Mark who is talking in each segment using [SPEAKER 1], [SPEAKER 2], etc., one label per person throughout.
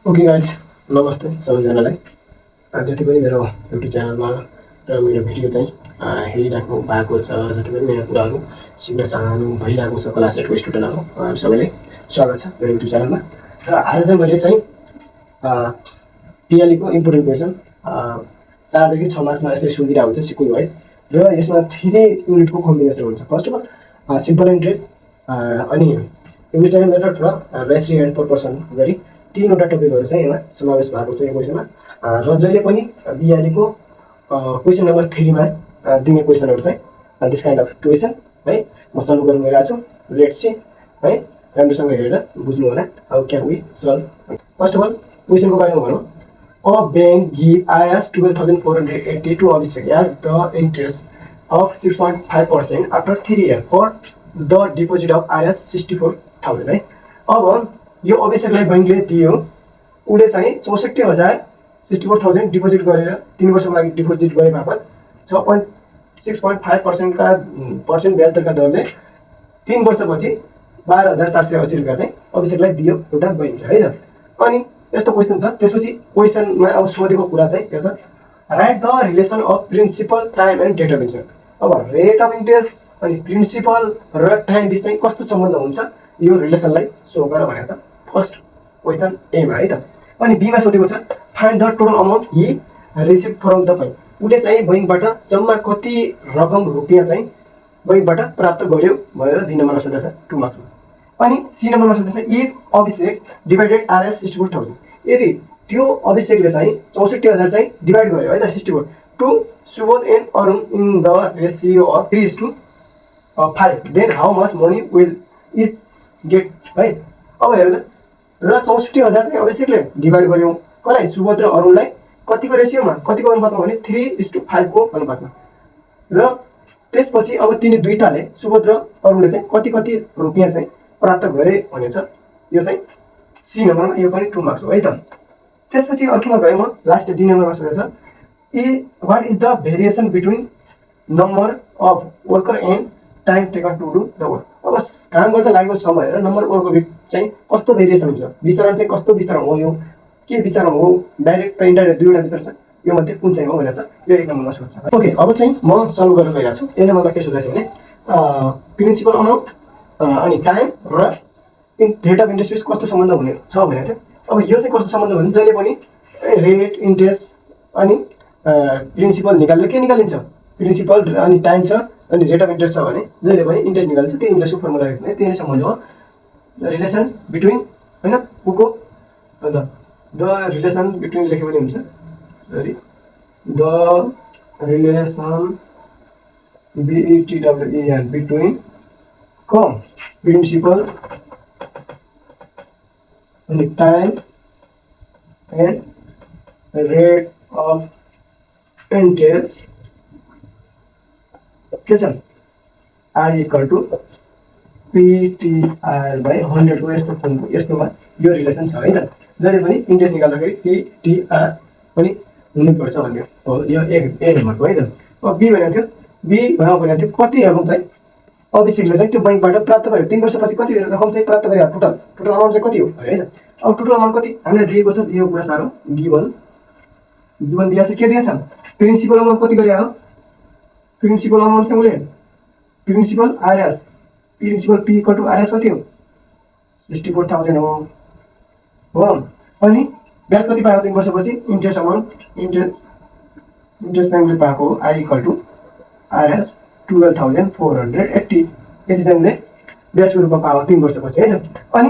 [SPEAKER 1] Okay guys, नमस्ते सबैजनालाई। जति पनि मेरो युट्युब च्यानलमा र मेरो भिडियो चाहिँ हेरिराख्नु भएको छ, जति पनि नयाँ कुराहरू सिक्न चाहनु भइरहेको छ क्लास 8 को स्टुडेन्टहरू सबैलाई स्वागत छ मेरो युट्युब च्यानलमा। र आज चाहिँ मैले चाहिँ टिएलई को इम्पोर्टेन्ट क्वेसन 4 देखि 6 मार्क्समा यसरी सोधिरहेको हुन्छ सिक्वेन्स वाइज। र यसमा 3 युनिटको कम्बिनेसन हुन्छ। First of all simple interest, अनि युनिटरी मेथड र रेसियो एन्ड प्रोपोर्सन गरी 3वटा टपिकहरू चाहिँ यहाँ समावेश भएको छ यो क्वेसनमा। र जहिले पनि बिआरईको क्वेसन नम्बर 3 मा दिने क्वेसनहरू चाहिँ दिस काइन्ड अफ क्वेसन है म सल्भ गर्न गइरहेको छु। लेट्स सी है, राम्रोसँग हेरेर बुझ्नु होला। How can we solve. First of all क्वेसनको बारेमा भनौँ। A bank give IAS 12,480 to Abhishek as the interest of 6.5% after 3 years for the deposit of IAS 64,000 है। अब यो अभिषेकलाई बैंकले दियो, उसले चाहिँ 64,000 डिपोजिट गरेर 3 वर्षको लागि डिपोजिट गरे बापत 6.5% का पर्सेन्ट ब्याज दरका दरले 3 वर्षपछि 12,480 रुपियाँ चाहिँ अभिषेकलाई दियो एउटा बैंकले है त। अनि यस्तो क्वेसन छ। त्यसपछि क्वेसनमा अब सोधेको कुरा चाहिँ के छ, write the relation of principal time and date of interest. अब रेट अफ इन्ट्रेस्ट अनि प्रिन्सिपल र टाइम बिच चाहिँ कस्तो सम्बन्ध हुन्छ यो रिलेसनलाई सो गर भनेको छ फर्स्ट क्वेसन एमा है त। अनि बीमा सोधेको छ, find the total amount he receive from the bank. उसले चाहिँ बैंकबाट जम्मा कति रकम रुपियाँ चाहिँ बैंकबाट प्राप्त गर्यो भनेर 2 नम्बरमा सोधेको छ 2 मार्क्समा। अनि सी नम्बरमा सोधेको छ, इफ अभिषेक डिभाइडेड IAS 64,000। यदि त्यो अभिषेकले चाहिँ 64,000 चाहिँ डिभाइड गर्यो है त 64 to Subodh and Arun in the ratio of 3:5, then how much money will is get है। अब हेर्नु र 64,000 चाहिँ अभिषेकले डिभाइड गर्यो कसलाई, सुबोध र अरुणलाई कतिको रेसियोमा, कतिको अनुपातमा भने 3:5 को अनुपातमा। र त्यसपछि अब तिनी दुईटाले सुबोध र अरुणले चाहिँ कति कति रुपियाँ चाहिँ प्राप्त गरे भनेछ। यो चाहिँ सी नम्बरमा, यो पनि 2 मार्क्स हो है त। त्यसपछि अर्कोमा गएँ म, लास्ट डी नम्बरमा सोधेको छ, what is the variation between number of worker and time taken to do the work. अब काम गर्दा लागेको समय र नम्बर वर्कको बिच चाहिँ कस्तो भेरिएसन हुन्छ, विचरण चाहिँ कस्तो विचरण हो, यो के विचरण हो, डाइरेक्ट र इन्डाइरेक्ट दुईवटा विचरण छ, यो मध्ये कुन चाहिँ हो भनेर छ यो 1 नम्बरमा सोध्छ। ओके, अब चाहिँ म सल्भ गर्न गइरहेको छु। 1 नम्बरमा के सोधेको छ भने प्रिन्सिपल अमाउन्ट अनि टाइम र रेट अफ इन्ट्रेस्ट बिच कस्तो सम्बन्ध हुने छ भनेको थियो। अब यो चाहिँ कस्तो सम्बन्ध भने जहिले पनि रेट इन्ट्रेस्ट अनि प्रिन्सिपल निकाल्दा के निकालिन्छ, प्रिन्सिपल अनि टाइम छ अनि रेट अफ इन्ट्रेस्ट छ भने जहिले पनि इन्ट्रेस्ट निकाल्छ। त्यो इन्ट्रेस्टको फर्मुला लेख्ने त्यही सम्बन्ध हो, रिलेसन बिट्विन होइन को अन्त द रिलेसन बिट्विन लेख्यो भने हुन्छ, sorry the relation BETWEN between को प्रिन्सिपल अनि time and rate of interest के छ I इक्वल टु PTR/100 को यस्तोमा यो रिलेसन छ है त। जहिले पनि इन्ट्रेस्ट निकाल्दाखेरि PTR पनि हुनुपर्छ भन्ने हो, यो ए नम्बरको है त। अब बी भनेको थियो, बी भनेको थियो कति रकम चाहिँ अभिषेकले चाहिँ त्यो बैंकबाट प्राप्त गर्यो 3 वर्षपछि कति रकम चाहिँ प्राप्त गर्यो, टोटल अमाउन्ट चाहिँ कति हो है त। अब टोटल अमाउन्ट कति हामीलाई दिएको छ, दिएको कुरा साह्रो गिभन दिएको छ, के दिएको छ प्रिन्सिपल अमाउन्ट कति गरे हो, प्रिन्सिपल अमाउन्ट चाहिँ उसले principal IAS principal P equal to IAS कति हो 64,000 हो। अनि ब्याज कति पायो 3 वर्षपछि, इन्ट्रेस्ट अमाउन्ट इन्ट्रेस्ट चाहिँ उसले पाएको I इक्वल टु IAS 12,480 यति चाहिँ उसले ब्याजको रूपमा पायो 3 वर्षपछि है त। अनि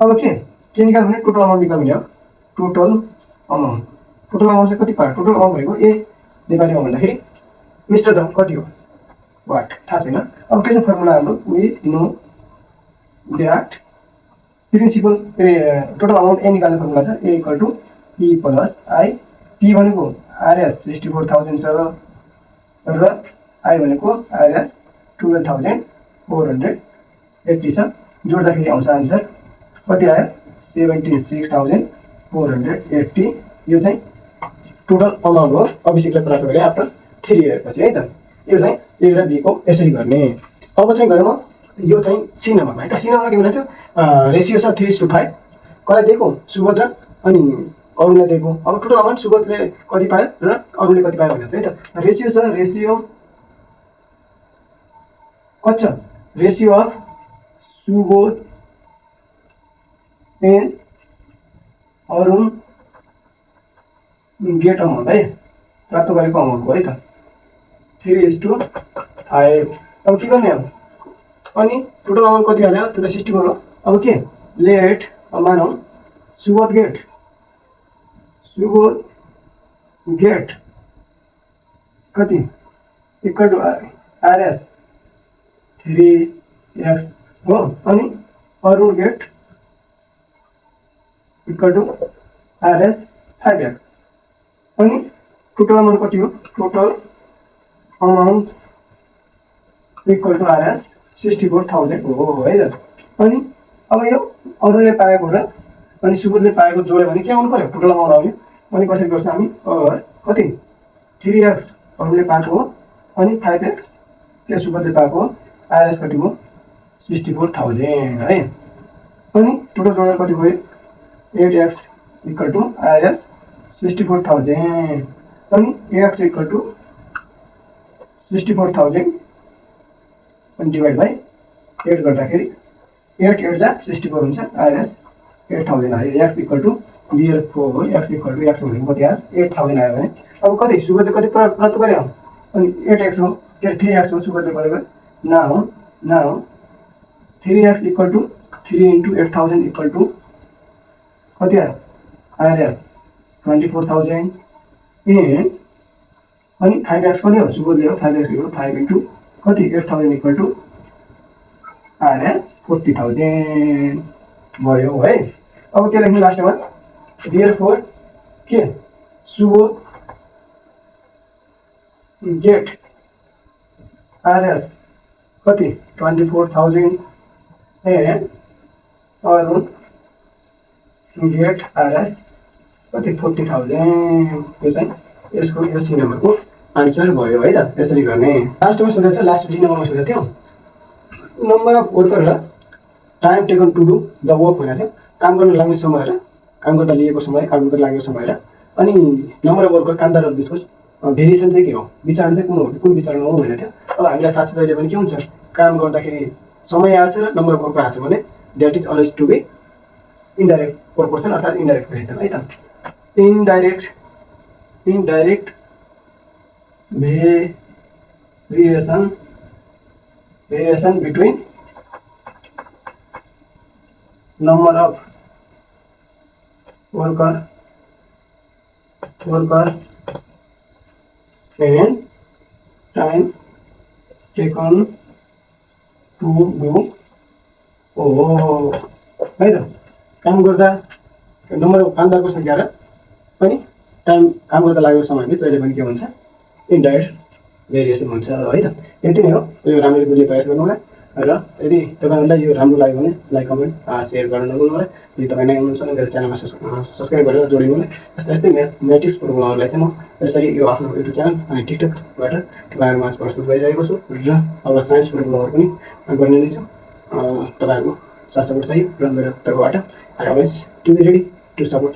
[SPEAKER 1] अब के निकाल्नु भने टोटल अमाउन्ट निकाल्नु हो, टोटल अमाउन्ट चाहिँ कति पायो, टोटल अमाउन्ट भनेको ए नेपालीमा भन्दाखेरि मिस्टर द कति हो वाट थाहा छैन। अब के छ फर्मुला हाम्रो, we know that principal total amount A निकाल्ने फर्मुला छ A equal to P plus I. P भनेको IAS 64,000 छ र आई भनेको IAS 12,480 छ। जोड्दाखेरि आउँछ आन्सर कति आयो 76,480। यो चाहिँ टोटल अमाउन्ट हो अभिषेकले प्राप्त गरे आफ्टर 3 years पछि है त। यो चाहिँ ए र बी को यसरी गर्ने। अब चाहिँ गयो म यो चाहिँ सी नम्बरमा है त। सी नम्बरमा के भनेको थियो, रेसियो छ 3:5 कसलाई दिएको, सुबोध र अनि अरूलाई दिएको। अब टोटल अमाउन्ट सुबोधले कति पायो र अरूले कति पायो भनेर चाहिँ त रेसियो छ। रेसियो कति छ? Ratio of Subodh and Arun get amount है, प्राप्त गरेको अमाउन्टको है त 3:5। अब के गर्ने अब? अनि टोटल अमाउन्ट कति हाल्यो? त्यो त 64 हो। अब के लेट मानौँ सुबोध गेट कति इक्वल टु आरएस 3x हो। अनि Arun get equal to RS 5x। अनि टोटल अमाउन्ट कति हो? Total amount equal to RS 64,000 हो है त। अनि अब यो अरूले पाएको र अनि सुबोधले पाएको जोड्यो भने के आउनु पर्यो? टोटल अमाउन्ट आउने। अनि कसरी गर्छ हामी? कति 3x अरूले पाएको हो अनि 5x के सुबोधले पाएको हो। आरएस कति हो? 64,000 है। अनि टोटल जोडेर कति भयो? 8x इक्वल टु आरएस 64,000 अनि x इक्वल टु 64,000 अनि डिभाइड बाई 8 गर्दाखेरि 8 8 जा 64 हुन्छ। आरएस 8,000 आयो। x इक्वल टु डियर 4 हो। x इक्वल टु x भनेको कति आयो? 8,000 आयो भने अब कति सुबोधले कति प्राप्त गर्यो? अनि 8x हो के 3x हो सुबोधले गरेको। Now 3x equal to 3 × 8,000 equal to कति आयो? आरएस 24,000 एन्ड अनि 5x कति हो? सुबोधले हो 5x इक्वल 5 × कति 8,000 इक्वल टु आरएस 40,000 भयो है। अब के लेख्नु लास्टमा? देयरफोर के सुबोध गेट आरएस कति 24,000 एन्ड अरुण गेट आरएस कति 40,000। यो चाहिँ यसको यो सी नम्बरको आन्सर भयो है त। त्यसरी गर्ने। लास्टमा सोधेको छ, लास्ट डी नम्बरमा सोधेको थियो नम्बर अफ वर्कर र time taken to do the work भनेको थियो। काम गर्न लाग्ने समय र काम गर्दा लिएको समय, काम गर्दा लागेको समय र अनि नम्बर अफ वर्कर कामदारहरू बिचको भेरिएसन चाहिँ के हो? विचारण चाहिँ कुन विचारणमा हो भनेको थियो। अब हामीलाई थाहा छ जहिले पनि के हुन्छ? काम गर्दाखेरि समय आएको छ र नम्बर अफ वर्कर आएको छ भने that is always to be indirect proportion अर्थात् इन्डाइरेक्ट भेरिएसन है त। Indirect variation between number of worker and time taken to do हो है त। काम गर्दा नम्बर अफ कामदारको संख्या र अनि टाइम काम गर्दा लागेको समय बिच जहिले पनि के हुन्छ? इन्डाइरेक्ट भेरिएसन हुन्छ है त। यति नै हो। यो राम्ररी बुझ्ने प्रयास गर्नु होला र यदि तपाईँहरूलाई यो राम्रो लाग्यो भने लाइक कमेन्ट सेयर गर्न नभुल्नु होला। यदि तपाईँ नयाँ हुनुहुन्छ भने मेरो च्यानलमा सब्सक्राइब गरेर जोडिनु होला। यस्तै म्याट्रिक्स प्रोग्रामहरूलाई चाहिँ म यसरी यो आफ्नो युट्युब च्यानल अनि टिकटकबाट तपाईँहरूमाझ प्रस्तुत गरिरहेको छु र अब साइन्स प्रोग्रामहरू पनि गर्ने नै छु। तपाईँहरूको साथ सपोर्ट चाहियो र मेरो तर्फबाट I always to be ready to support.